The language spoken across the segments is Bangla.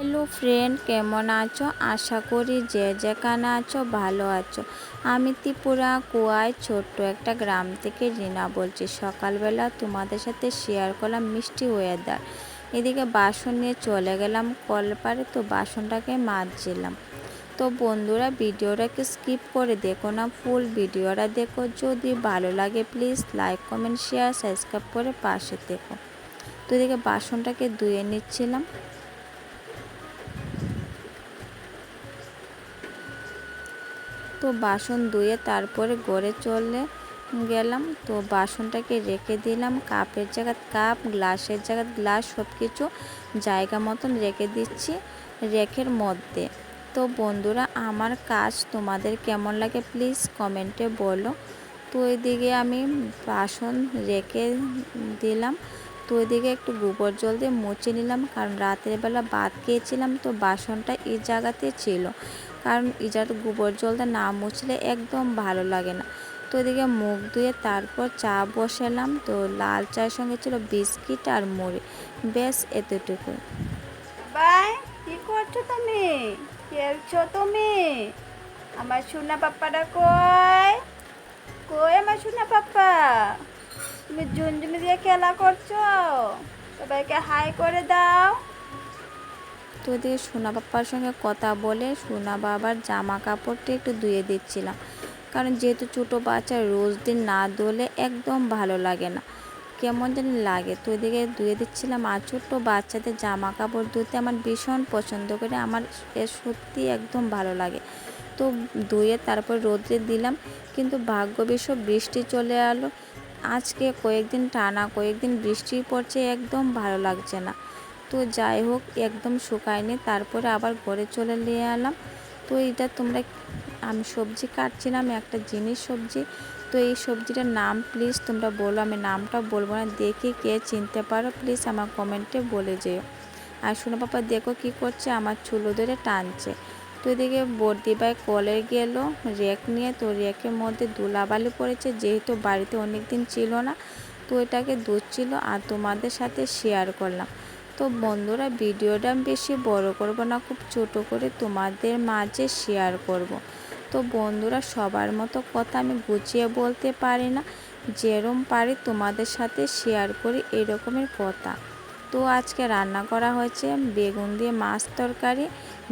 হ্যালো ফ্রেন্ড, কেমন আছো? আশা করি যে যেখানে আছো ভালো আছো। আমি ত্রিপুরা কুয়ায় ছোট্ট একটা গ্রাম থেকে রিনা বলছি। সকালবেলা তোমাদের সাথে শেয়ার করলাম মিষ্টি ওয়েদার। এদিকে বাসন নিয়ে চলে গেলাম কলপারে, তো বাসনটাকে মাজছিলাম। তো বন্ধুরা, ভিডিওটাকে স্কিপ করে দেখো না, ফুল ভিডিওটা দেখো। যদি ভালো লাগে please like comment share subscribe করে পাশে দেখো। তো এদিকে বাসনটাকে ধুয়ে নিচ্ছিলাম। তো বাসন ধুয়ে তারপরে ঘরে চলে গেলাম। তো বাসনটাকে রেখে দিলাম, কাপের জায়গা কাপ, গ্লাসের জায়গা গ্লাস, সব কিছু জায়গা মতন রেখে দিচ্ছি রেকের মধ্যে। তো বন্ধুরা, আমার কাজ তোমাদের কেমন লাগে প্লিজ কমেন্টে বলো। তো এদিকে আমি বাসন রেখে দিলাম। তো ওইদিকে একটু গোবর জল দিয়ে মুছে নিলাম, কারণ রাতের বেলা ভাত খেয়েছিলাম, তো বাসনটা এই জায়গাতে ছিল। কারণ এই জায়গাটা গোবর জল দিয়ে না মুছলে একদম ভালো লাগে না। তো এদিকে মুখ ধুয়ে তারপর চা বসালাম। তো লাল চায়ের সঙ্গে ছিল বিস্কিট আর মুড়ি, ব্যাস এতটুকু। বাই, কি করছো তুমি? খেলছো তুমি? আমার সোনা পাপ্পাটা কই? কই আমার সোনা পাপ্পা? তুমি ঝুনঝুনি দিয়ে খেলা করছো? সবাইকে হাই করে দাও। তো এদিকে সোনা পাপ্পার সঙ্গে কথা বলে সোনা বাবার জামা কাপড়টা একটু ধুয়ে দিচ্ছিলাম, কারণ যেহেতু ছোটো বাচ্চা রোজ দিন না ধুলে একদম ভালো লাগে না, কেমন জানি লাগে। তো এদিকে ধুয়ে দিচ্ছিলাম। আর ছোট্ট বাচ্চাদের জামা কাপড় ধুতে আমার ভীষণ পছন্দ করে, আমার সত্যি একদম ভালো লাগে। তো ধুয়ে তারপর রোদে দিলাম, কিন্তু ভাগ্য বিষয় বৃষ্টি চলে এলো। আজকে কয়েকদিন টানা কয়েকদিন বৃষ্টি পড়ছে, একদম ভালো লাগছে না। তো যাই হোক, একদম শুকায়নি, তারপরে আবার ঘরে চলে নিয়ে এলাম। তো এটা তোমরা, আমি সবজি কাটছিলাম, একটা জিনিস সবজি। তো এই সবজিটার নাম প্লিজ তোমরা বলো, আমি নামটা বলবো না, দেখে কে চিনতে পারো প্লিজ আমার কমেন্টে বলে যেও। আর শোনো পাপা, দেখো কি করছে, আমার চুলো ধরে টানছে। তো এদিকে বর্দি ভাই কলে গেল রেক নিয়ে। তো রেকের মধ্যে ধুলাবালি পড়েছে, যেহেতু বাড়িতে অনেক দিন ছিল না, তো এটাকে ধুচ্ছিল আর তোমাদের সাথে শেয়ার করলাম। তো বন্ধুরা, ভিডিওটা বেশি বড় করব না, খুব ছোট করে তোমাদের মাঝে শেয়ার করব। তো বন্ধুরা, সবার মতো কথা আমি গুছিয়ে বলতে পারি না, যেরকম পারি তোমাদের সাথে শেয়ার করি এরকমের কথা। তো আজকে রান্না করা হয়েছে বেগুন দিয়ে মাছ তরকারি,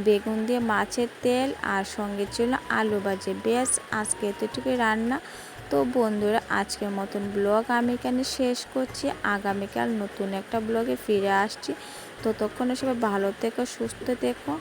বেগুন দিয়ে মাছের তেল, আর সঙ্গে ছিল আলু ভাজি, ব্যাস আজকে এতটুকুই রান্না। তো বন্ধুরা, আজকের মতন ব্লগ আমি এখানে শেষ করছি। আগামীকাল নতুন একটা ব্লগে ফিরে আসছি। ততক্ষণে সবাই ভালো থেকো, সুস্থ থেকো।